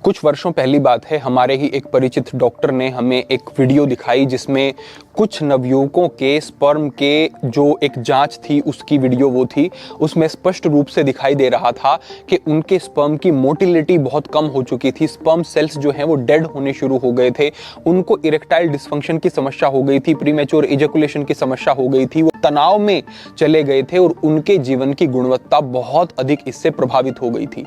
कुछ वर्षों पहली बात है, हमारे ही एक परिचित डॉक्टर ने हमें एक वीडियो दिखाई जिसमें कुछ नवयुवकों के स्पर्म के जो एक जांच थी उसकी वीडियो वो थी। उसमें स्पष्ट रूप से दिखाई दे रहा था कि उनके स्पर्म की मोटिलिटी बहुत कम हो चुकी थी। स्पर्म सेल्स जो हैं वो डेड होने शुरू हो गए थे। उनको इरेक्टाइल डिस्फंक्शन की समस्या हो गई थी, प्रीमेच्योर इजैकुलेशन की समस्या हो गई थी। वो तनाव में चले गए थे और उनके जीवन की गुणवत्ता बहुत अधिक इससे प्रभावित हो गई थी।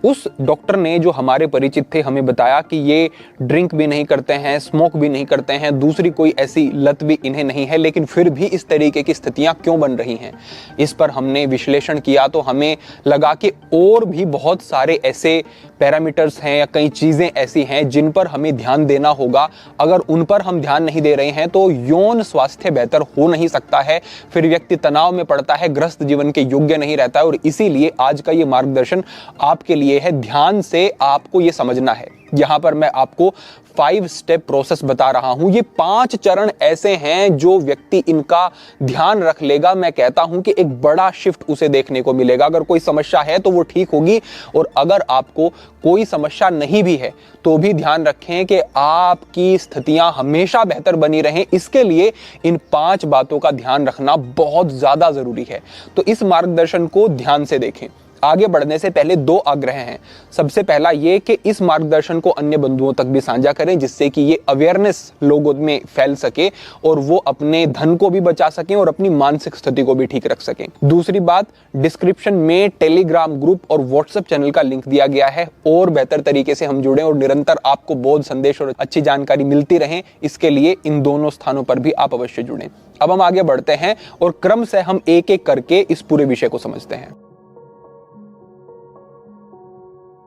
उस डॉक्टर ने, जो हमारे परिचित थे, हमें बताया कि ये ड्रिंक भी नहीं करते हैं, स्मोक भी नहीं करते हैं, दूसरी कोई ऐसी लत भी इन्हें नहीं है, लेकिन फिर भी इस तरीके की स्थितियां क्यों बन रही हैं। इस पर हमने विश्लेषण किया तो हमें लगा कि और भी बहुत सारे ऐसे पैरामीटर्स हैं या कई चीजें ऐसी हैं जिन पर हमें ध्यान देना होगा। अगर उन पर हम ध्यान नहीं दे रहे हैं तो यौन स्वास्थ्य बेहतर हो नहीं सकता है, फिर व्यक्ति तनाव में पड़ता है, ग्रस्त जीवन के योग्य नहीं रहता है। और इसीलिए आज का ये मार्गदर्शन आपके लिए है। ध्यान से आपको ये समझना है। यहां पर मैं आपको 5 स्टेप प्रोसेस बता रहा हूं। ये 5 चरण ऐसे हैं जो व्यक्ति इनका ध्यान रख लेगा, मैं कहता हूं कि एक बड़ा शिफ्ट उसे देखने को मिलेगा। अगर कोई समस्या है तो वो ठीक होगी, और अगर आपको कोई समस्या नहीं भी है तो भी ध्यान रखें कि आपकी स्थितियां हमेशा बेहतर बनी रहें। इसके लिए इन 5 बातों का ध्यान रखना बहुत ज्यादा जरूरी है। तो इस मार्गदर्शन को ध्यान से देखें। आगे बढ़ने से पहले 2 आग्रह हैं। सबसे पहला ये कि इस मार्गदर्शन को अन्य बंधुओं तक भी साझा करें, जिससे कि ये अवेयरनेस लोगों में फैल सके और वो अपने धन को भी बचा सकें और अपनी मानसिक स्थिति को भी ठीक रख सकें। दूसरी बात, डिस्क्रिप्शन में टेलीग्राम ग्रुप और व्हाट्सएप चैनल का लिंक दिया गया है। और बेहतर तरीके से हम जुड़ें और निरंतर आपको बोध संदेश और अच्छी जानकारी मिलती रहे, इसके लिए इन दोनों स्थानों पर भी आप अवश्य जुड़ें। अब हम आगे बढ़ते हैं और क्रम से हम एक एक करके इस पूरे विषय को समझते हैं।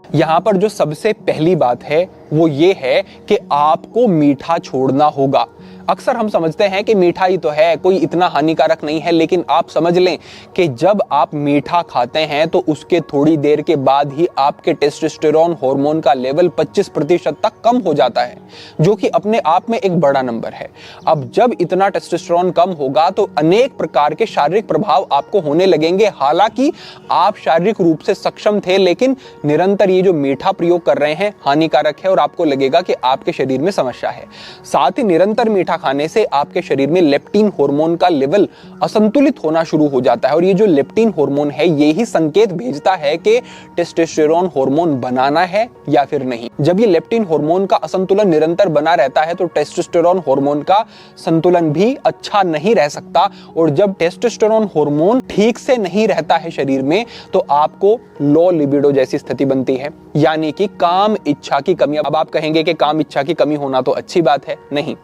यहां पर जो सबसे पहली बात है वो ये है कि आपको मीठा छोड़ना होगा। अक्सर हम समझते हैं कि मीठा ही तो है, कोई इतना हानिकारक नहीं है, लेकिन आप समझ लें कि जब आप मीठा खाते हैं तो उसके थोड़ी देर के बाद ही आपके टेस्टोस्टेरोन हार्मोन का लेवल 25% तक कम हो जाता है, जो कि अपने आप में एक बड़ा नंबर है। अब जब इतना टेस्टोस्टेरोन कम होगा तो अनेक प्रकार के शारीरिक प्रभाव आपको होने लगेंगे। हालांकि आप शारीरिक रूप से सक्षम थे, लेकिन निरंतर ये जो मीठा प्रयोग कर रहे हैं हानिकारक है और आपको लगेगा कि आपके शरीर में समस्या है। साथ ही निरंतर मीठा खाने से आपके शरीर में लेप्टिन हार्मोन का लेवल असंतुलित होना शुरू हो जाता है, और ये जो लेप्टिन हार्मोन है ये ही संकेत भेजता है कि टेस्टोस्टेरोन हार्मोन बनाना है या फिर नहीं। जब ये लेप्टिन हार्मोन का असंतुलन निरंतर बना रहता है तो टेस्टोस्टेरोन हार्मोन का संतुलन भी अच्छा नहीं रह सकता, और जब टेस्टोस्टेरोन हार्मोन ठीक से नहीं रहता है शरीर में तो आपको लो लिबिडो जैसी स्थिति बनती है, यानी कि काम इच्छा की कमी। अब आप कहेंगे कि काम इच्छा की कमी होना तो अच्छी बात है। नहीं,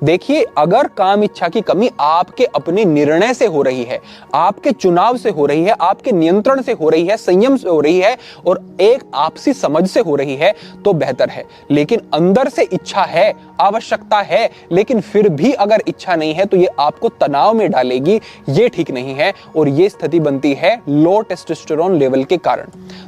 देखिए, अगर काम इच्छा की कमी आपके अपने निर्णय से हो रही है, आपके चुनाव से हो रही है, आपके नियंत्रण से हो रही है, संयम से हो रही है और एक आपसी समझ से हो रही है तो बेहतर है। लेकिन अंदर से इच्छा है, आवश्यकता है, लेकिन फिर भी अगर इच्छा नहीं है तो ये आपको तनाव में डालेगी, ये ठीक नहीं है, और ये स्थिति बनती है लो टेस्टोस्टेरोन लेवल के कारण।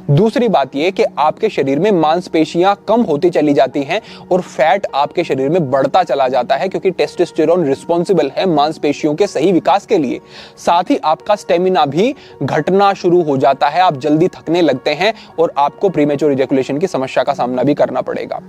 दूसरी बात ये कि आपके शरीर में मांसपेशियां कम होती चली जाती हैं और फैट आपके शरीर में बढ़ता चला जाता है, क्योंकि टेस्टोस्टेरोन रिस्पॉन्सिबल है मांसपेशियों के सही विकास के लिए। साथ ही आपका स्टेमिना भी घटना शुरू हो जाता है, आप जल्दी थकने लगते हैं और आपको प्रीमेच्योर इजैकुलेशन की समस्या का सामना भी करना पड़ेगा।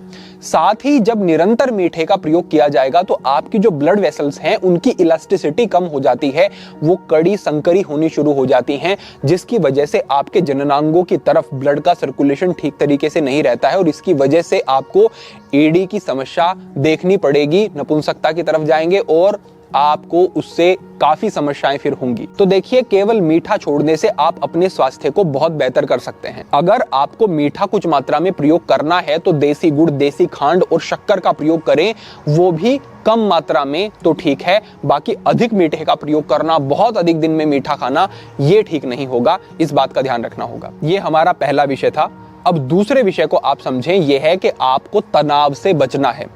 साथ ही जब निरंतर मीठे का प्रयोग किया जाएगा तो आपकी जो ब्लड वेसल्स हैं उनकी इलास्टिसिटी कम हो जाती है, वो कड़ी संकरी होनी शुरू हो जाती हैं, जिसकी वजह से आपके जननांगों की तरफ ब्लड का सर्कुलेशन ठीक तरीके से नहीं रहता है, और इसकी वजह से आपको एडी की समस्या देखनी पड़ेगी, नपुंसकता की तरफ जाएंगे और आपको उससे काफी समस्याएं फिर होंगी। तो देखिए, केवल मीठा छोड़ने से आप अपने स्वास्थ्य को बहुत बेहतर कर सकते हैं। अगर आपको मीठा कुछ मात्रा में प्रयोग करना है तो देसी गुड़, देसी खांड और शक्कर का प्रयोग करें, वो भी कम मात्रा में तो ठीक है। बाकी अधिक मीठे का प्रयोग करना, बहुत अधिक दिन में मीठा खाना, ये ठीक नहीं होगा। इस बात का ध्यान रखना होगा। ये हमारा पहला विषय था। अब दूसरे विषय को आप समझें, यह है कि आपको तनाव से बचना है।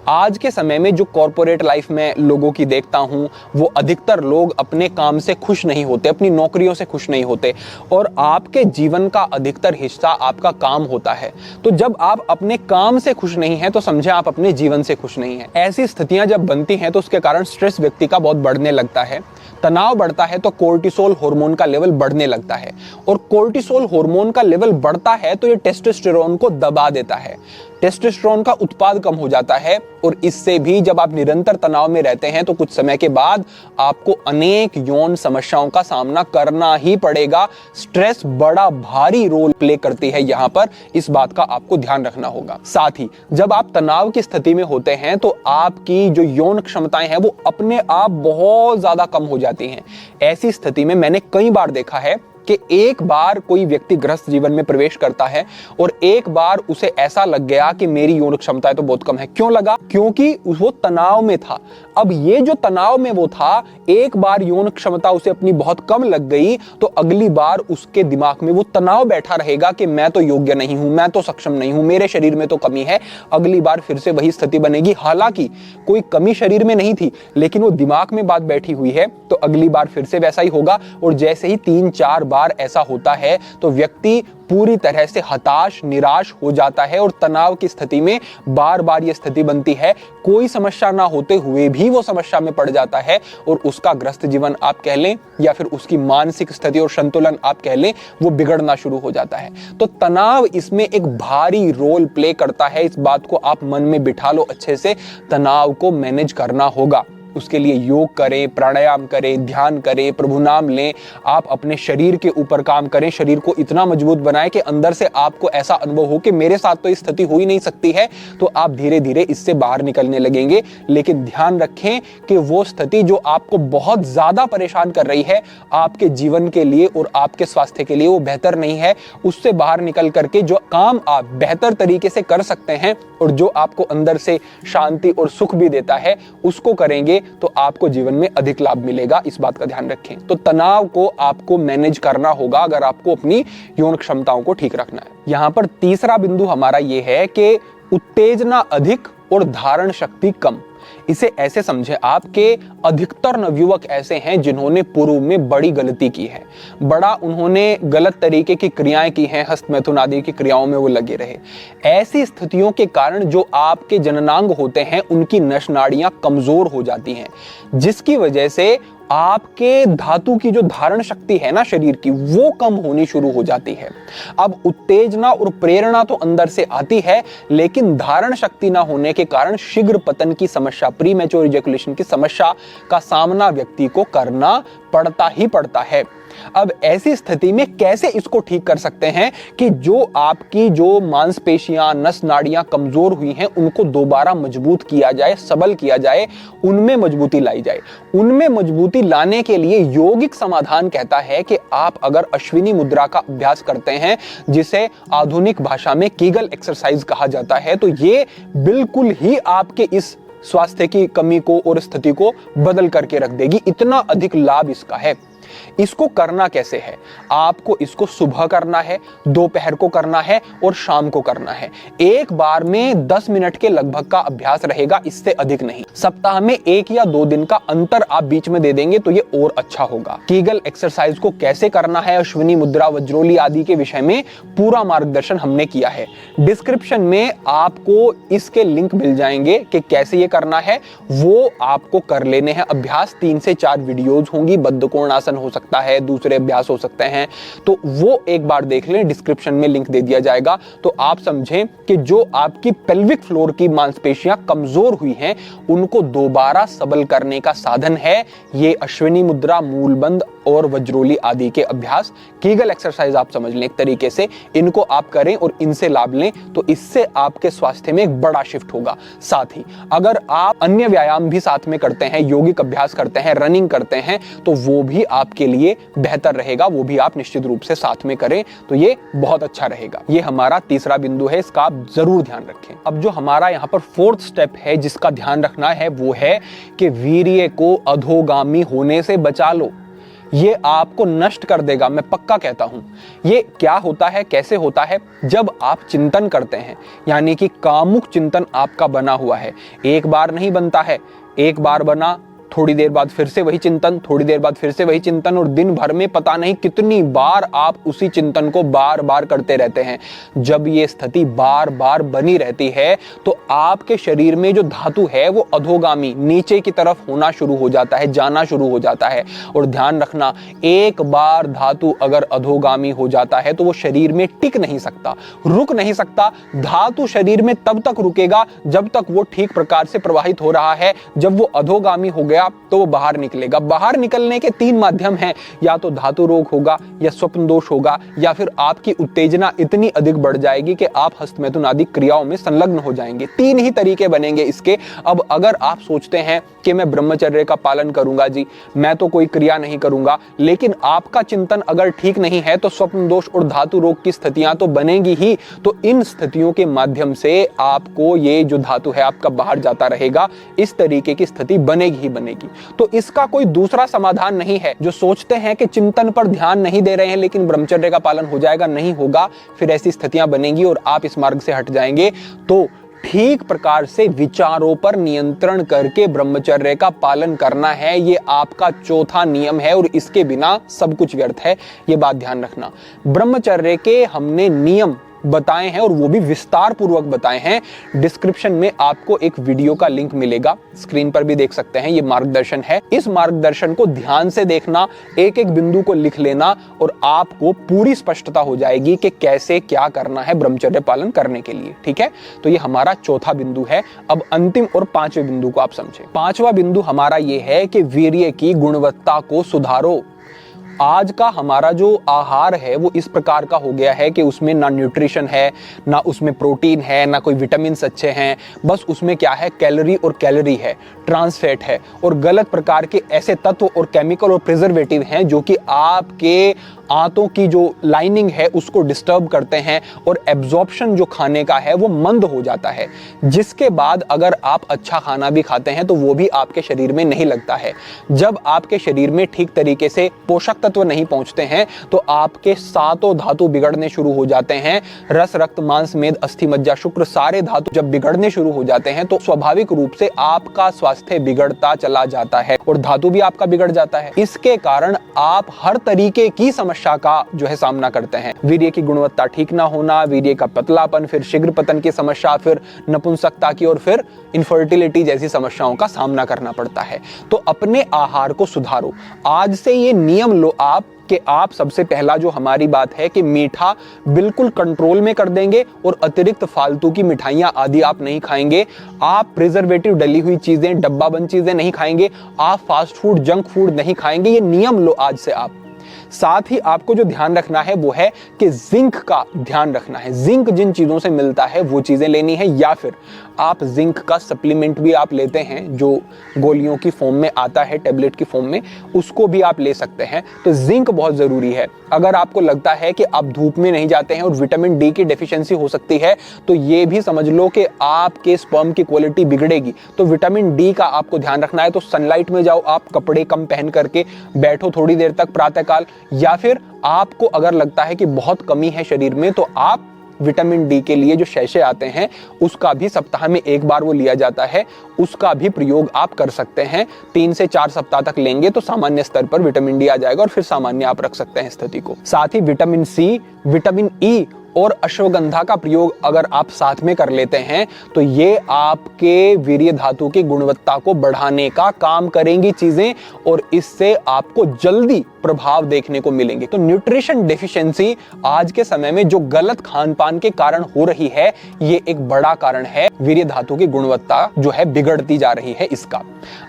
आज के समय में जो कॉर्पोरेट लाइफ में लोगों की देखता हूं, वो अधिकतर लोग अपने काम से खुश नहीं होते, अपनी नौकरियों से खुश नहीं होते, और आपके जीवन का अधिकतर हिस्सा आपका काम होता है। तो जब आप अपने काम से खुश नहीं हैं तो समझे आप अपने जीवन से खुश नहीं हैं। ऐसी स्थितियां जब बनती हैं तो उसके कारण स्ट्रेस व्यक्ति का बहुत बढ़ने लगता है। तनाव बढ़ता है तो कोर्टिसोल हार्मोन का लेवल बढ़ने लगता है, और कोर्टिसोल हार्मोन का लेवल बढ़ता है तो ये टेस्टोस्टेरोन को दबा देता है, टेस्टोस्टेरोन का उत्पाद कम हो जाता है, और इससे भी जब आप निरंतर तनाव में रहते हैं तो कुछ समय के बाद आपको अनेक यौन समस्याओं का सामना करना ही पड़ेगा। स्ट्रेस बड़ा भारी रोल प्ले करती है यहाँ पर, इस बात का आपको ध्यान रखना होगा। साथ ही जब आप तनाव की स्थिति में होते हैं तो आपकी जो यौन क्षमताएं हैं वो अपने आप बहुत ज्यादा कम हो जाती हैं। ऐसी स्थिति में मैंने कई बार देखा है कि एक बार कोई व्यक्ति गृहस्थ जीवन में प्रवेश करता है और एक बार उसे ऐसा लग गया कि मेरी यौन क्षमता तो बहुत कम है। क्यों लगा? क्योंकि वो तनाव में था। अब ये जो तनाव में वो था, एक बार यौन क्षमता उसे अपनी बहुत कम लग गई तो अगली बार उसके दिमाग में वो तनाव बैठा रहेगा कि मैं तो योग्य नहीं हूं, मैं तो सक्षम नहीं हूं, मेरे शरीर में तो कमी है। अगली बार फिर से वही स्थिति बनेगी। हालांकि कोई कमी शरीर में नहीं थी, लेकिन वो दिमाग में बात बैठी हुई है, तो अगली बार फिर से वैसा ही होगा। और जैसे ही 3-4 बार ऐसा होता है तो व्यक्ति पूरी तरह से हताश, निराश हो जाता है, और तनाव की स्थिति में बार बार यह स्थिति बनती है। कोई समस्या ना होते हुए भी वो समस्या में पड़ जाता है, और उसका ग्रस्त जीवन आप कह लें या फिर उसकी मानसिक स्थिति और संतुलन आप कह लें, वो बिगड़ना शुरू हो जाता है। तो तनाव इसमें एक भारी रोल प्ले करता है। इस बात को आप मन में बिठा लो अच्छे से। तनाव को मैनेज करना होगा। उसके लिए योग करें, प्राणायाम करें, ध्यान करें, प्रभु नाम लें। आप अपने शरीर के ऊपर काम करें, शरीर को इतना मजबूत बनाएं कि अंदर से आपको ऐसा अनुभव हो कि मेरे साथ तो इस स्थिति हो ही नहीं सकती है, तो आप धीरे धीरे इससे बाहर निकलने लगेंगे। लेकिन ध्यान रखें कि वो स्थिति जो आपको बहुत ज्यादा परेशान कर रही है, आपके जीवन के लिए और आपके स्वास्थ्य के लिए वो बेहतर नहीं है। उससे बाहर निकल करके जो काम आप बेहतर तरीके से कर सकते हैं और जो आपको अंदर से शांति और सुख भी देता है, उसको करेंगे तो आपको जीवन में अधिक लाभ मिलेगा। इस बात का ध्यान रखें। तो तनाव को आपको मैनेज करना होगा अगर आपको अपनी यौन क्षमताओं को ठीक रखना है। यहाँ पर तीसरा बिंदु हमारा ये है कि उत्तेजना अधिक और धारण शक्ति कम। इसे ऐसे समझे आप कि अधिकतर नवयुवक ऐसे हैं जिन्होंने पूर्व में बड़ी गलती की है, बड़ा उन्होंने गलत तरीके की क्रियाएं की हैं, हस्तमैथुन आदि की क्रियाओं में वो लगे रहे। ऐसी स्थितियों के कारण जो आपके जननांग होते हैं उनकी नस नाड़ियां कमजोर हो जाती हैं, जिसकी वजह से आपके धातु की जो धारण शक्ति है ना शरीर की, वो कम होनी शुरू हो जाती है। अब उत्तेजना और प्रेरणा तो अंदर से आती है, लेकिन धारण शक्ति ना होने के कारण शीघ्र पतन की समस्या, प्रीमैच्योर इजैकुलेशन की समस्या का सामना व्यक्ति को करना पड़ता ही पड़ता है। अब ऐसी स्थिति में कैसे इसको ठीक कर सकते हैं कि जो आपकी जो मांसपेशियां, नस नाड़ियां कमजोर हुई हैं, उनको दोबारा मजबूत किया जाए, सबल किया जाए, उनमें मजबूती लाई जाए। उनमें मजबूती लाने के लिए यौगिक समाधान कहता है कि आप अगर अश्विनी मुद्रा का अभ्यास करते हैं, जिसे आधुनिक भाषा में कीगल एक्सरसाइज कहा जाता है, तो ये बिल्कुल ही आपके इस स्वास्थ्य की कमी को और स्थिति को बदल करके रख देगी। इतना अधिक लाभ इसका है। इसको करना कैसे है? आपको इसको सुबह करना है, दोपहर को करना है और शाम को करना है। एक बार में 10 मिनट के लगभग का अभ्यास रहेगा, इससे अधिक नहीं। सप्ताह में 1 या 2 दिन का अंतर आप बीच में दे देंगे तो ये और अच्छा होगा। कीगल एक्सरसाइज को कैसे करना है, अश्विनी मुद्रा, वज्रोली आदि के विषय में पूरा मार्गदर्शन हमने किया है। डिस्क्रिप्शन में आपको इसके लिंक मिल जाएंगे कि कैसे ये करना है, वो आपको कर लेने हैं अभ्यास। 3 से 4 वीडियोज होंगी। बद्धकोणासन हो सकता है, दूसरे अभ्यास हो सकते हैं, तो वो एक बार देख लें। डिस्क्रिप्शन में लिंक दे दिया जाएगा। तो आप समझें कि जो आपकी पेल्विक फ्लोर की मांसपेशियां कमजोर हुई हैं, उनको दोबारा सबल करने का साधन है ये अश्विनी मुद्रा, मूलबंध और वज्रोली आदि के अभ्यास। कीगल एक्सरसाइज आप समझ लें एक तरीके से। इनको आप करें और इनसे लाभ लें, तो इससे आपके स्वास्थ्य में एक बड़ा शिफ्ट होगा। साथ ही अगर आप अन्य व्यायाम भी साथ में करते हैं, यौगिक अभ्यास करते हैं, रनिंग करते हैं, तो वो भी आपके लिए बेहतर रहेगा। वो भी आप निश्चित रूप से साथ में करें तो ये बहुत अच्छा रहेगा। ये हमारा तीसरा बिंदु है, इसका आप जरूर ध्यान रखें। अब जो हमारा यहाँ पर 4th स्टेप है जिसका ध्यान रखना है, वो है कि वीर्य को अधोगामी होने से बचा लो। ये आपको नष्ट कर देगा, मैं पक्का कहता हूं। ये क्या होता है, कैसे होता है? जब आप चिंतन करते हैं, यानी कि कामुक चिंतन आपका बना हुआ है, एक बार नहीं बनता है, एक बार बना, थोड़ी देर बाद फिर से वही चिंतन, थोड़ी देर बाद फिर से वही चिंतन, और दिन भर में पता नहीं कितनी बार आप उसी चिंतन को बार बार करते रहते हैं। जब ये स्थिति बार बार बनी रहती है तो आपके शरीर में जो धातु है वो अधोगामी नीचे की तरफ होना शुरू हो जाता है, जाना शुरू हो जाता है। और ध्यान रखना, एक बार धातु अगर अधोगामी हो जाता है तो वो शरीर में टिक नहीं सकता, रुक नहीं सकता। धातु शरीर में तब तक रुकेगा जब तक वो ठीक प्रकार से प्रवाहित हो रहा है। जब वो अधोगामी हो गया तो वो बाहर निकलेगा। बाहर निकलने के 3 माध्यम हैं, या तो धातु रोग होगा, या स्वप्न दोष होगा, या फिर आपकी उत्तेजना इतनी अधिक बढ़ जाएगी कि आप हस्तमैथुन आदि क्रियाओं में संलग्न हो जाएंगे। 3 ही तरीके बनेंगे इसके। अब अगर आप सोचते हैं कि मैं ब्रह्मचर्य का पालन करूंगा जी, मैं तो कोई क्रिया नहीं करूंगा, लेकिन आपका चिंतन अगर ठीक नहीं है तो स्वप्न दोष और धातु रोग की स्थितियां तो बनेंगी ही। तो इन स्थितियों के माध्यम से आपको ये जो धातु है आपका बाहर जाता रहेगा। इस तरीके की स्थिति बनेगी ही बनेगी। तो इसका कोई दूसरा समाधान नहीं है। जो सोचते हैं कि चिंतन पर ध्यान नहीं दे रहे हैं लेकिन ब्रह्मचर्य का पालन हो जाएगा, नहीं होगा। फिर ऐसी स्थितियां बनेंगी और आप इस मार्ग से हट जाएंगे। तो ठीक प्रकार से विचारों पर नियंत्रण करके ब्रह्मचर्य का पालन करना है। ये आपका चौथा नियम है और इसके बिना सब कुछ व्यर्थ है। ये बात ध्यान रखना। ब्रह्मचर्य के हमने नियम बताए हैं और वो भी विस्तार पूर्वक बताए हैं। डिस्क्रिप्शन में आपको एक वीडियो का लिंक मिलेगा, स्क्रीन पर भी देख सकते हैं। ये मार्गदर्शन है। इस मार्गदर्शन को ध्यान से देखना, एक एक बिंदु को लिख लेना और आपको पूरी स्पष्टता हो जाएगी कि कैसे क्या करना है ब्रह्मचर्य पालन करने के लिए। ठीक है, तो ये हमारा चौथा बिंदु है। अब अंतिम और 5वें बिंदु को आप समझें। 5वां बिंदु हमारा ये है कि वीर्य की गुणवत्ता को सुधारो। आज का हमारा जो आहार है वो इस प्रकार का हो गया है कि उसमें ना न्यूट्रिशन है, ना उसमें प्रोटीन है, ना कोई विटामिन अच्छे हैं। बस उसमें क्या है, कैलोरी और कैलोरी है, ट्रांस फैट है और गलत प्रकार के ऐसे तत्व और केमिकल और प्रिजर्वेटिव हैं जो कि आपके आंतों की जो लाइनिंग है उसको डिस्टर्ब करते हैं और एब्जॉर्प्शन जो खाने का है वो मंद हो जाता है। जिसके बाद अगर आप अच्छा खाना भी खाते हैं तो वो भी आपके शरीर में नहीं लगता है। जब आपके शरीर में ठीक तरीके से पोषक तत्व नहीं पहुंचते हैं तो आपके 7 धातु बिगड़ने शुरू हो जाते हैं। रस, रक्त, मांस, मेद, अस्थि, मज्जा, शुक्र सारे धातु जब बिगड़ने शुरू हो जाते हैं तो स्वाभाविक रूप से आपका स्वास्थ्य बिगड़ता चला जाता है और धातु भी आपका बिगड़ जाता है। इसके कारण आप हर तरीके की समस्या का जो है सामना करते हैं। वीर्य की गुणवत्ता ठीक ना होना, वीर्य का पतलापन, फिर शीघ्र पतन की समस्या, फिर नपुंसकता की और फिर इनफर्टिलिटी जैसी समस्याओं का सामना करना पड़ता है। तो अपने आहार को सुधारो। आज से ये नियम लो आप कि आप सबसे पहला जो हमारी बात है कि मीठा बिल्कुल कंट्रोल में कर देंगे और अतिरिक्त फालतू की मिठाइयां आदि आप नहीं खाएंगे। आप प्रिजर्वेटिव डली हुई चीजें, डब्बा बंद चीजें नहीं खाएंगे। आप फास्ट फूड, जंक फूड नहीं खाएंगे। ये नियम लो आज से आप। साथ ही आपको जो ध्यान रखना है वो है कि जिंक का ध्यान रखना है। जिंक जिन चीजों से मिलता है वो चीजें लेनी है, या फिर आप जिंक का सप्लीमेंट भी आप लेते हैं जो गोलियों की फॉर्म में आता है, टेबलेट की फॉर्म में, उसको भी आप ले सकते हैं। तो जिंक बहुत जरूरी है। अगर आपको लगता है कि आप धूप में नहीं जाते हैं और विटामिन डी की डेफिशिएंसी हो सकती है तो ये भी समझ लो कि आपके स्पर्म की क्वालिटी बिगड़ेगी। तो विटामिन डी का आपको ध्यान रखना है। तो सनलाइट में जाओ, आप कपड़े कम पहन करके बैठो थोड़ी देर तक प्रातःकाल, या फिर आपको अगर लगता है कि बहुत कमी है शरीर में तो आप विटामिन डी के लिए जो शैशे आते हैं उसका भी सप्ताह में 1 बार वो लिया जाता है, उसका भी प्रयोग आप कर सकते हैं। 3 से 4 सप्ताह तक लेंगे तो सामान्य स्तर पर विटामिन डी आ जाएगा और फिर सामान्य आप रख सकते हैं स्थिति को। साथ ही विटामिन सी, विटामिन ई और अश्वगंधा का प्रयोग अगर आप साथ में कर लेते हैं तो ये आपके वीर्य धातु की गुणवत्ता को बढ़ाने का काम करेंगी चीजें और इससे आपको जल्दी प्रभाव देखने को मिलेंगे। तो न्यूट्रिशन डेफिशिएंसी आज के समय में जो गलत खान पान के कारण हो रही है, ये एक बड़ा कारण है। वीर्य धातु की गुणवत्ता जो है बिगड़ती जा रही है इसका।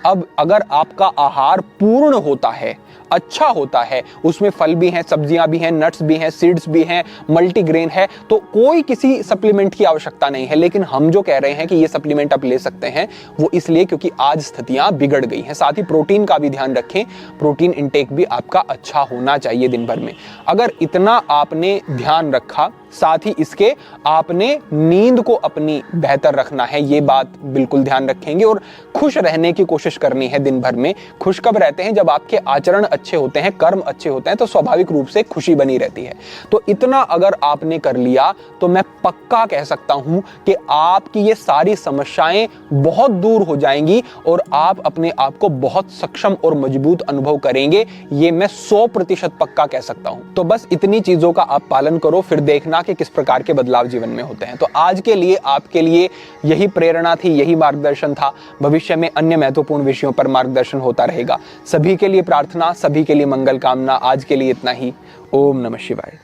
अब अगर आपका आहार पूर्ण होता है, अच्छा होता है, उसमें फल भी हैं, सब्जियां भी हैं, नट्स भी हैं, सीड्स भी हैं, मल्टीग्रेन है, तो कोई किसी सप्लीमेंट की आवश्यकता नहीं है। लेकिन हम जो कह रहे हैं कि ये सप्लीमेंट आप ले सकते हैं वो इसलिए क्योंकि आज स्थितियां बिगड़ गई हैं। साथ ही प्रोटीन का भी ध्यान रखें। प्रोटीन इंटेक भी आपका अच्छा होना चाहिए दिन भर में। अगर इतना आपने ध्यान रखा साथ ही इसके आपने नींद को अपनी बेहतर रखना है, ये बात बिल्कुल ध्यान रखेंगे। और खुश रहने की कोशिश करनी है दिन भर में। खुश कब रहते हैं? जब आपके आचरण अच्छे होते हैं, कर्म अच्छे होते हैं, तो स्वाभाविक रूप से खुशी बनी रहती है। तो इतना अगर आपने कर लिया तो मैं पक्का कह सकता हूं कि आपकी ये सारी समस्याएं बहुत दूर हो जाएंगी और आप अपने आप को बहुत सक्षम और मजबूत अनुभव करेंगे। ये मैं 100% पक्का कह सकता हूं। तो बस इतनी चीजों का आप पालन करो, फिर देखना कि किस प्रकार के बदलाव जीवन में होते हैं। तो आज के लिए आपके लिए यही प्रेरणा थी, यही मार्गदर्शन था। भविष्य में अन्य महत्वपूर्ण विषयों पर मार्गदर्शन होता रहेगा। सभी के लिए प्रार्थना, सभी के लिए मंगल कामना। आज के लिए इतना ही। ओम नमः शिवाय।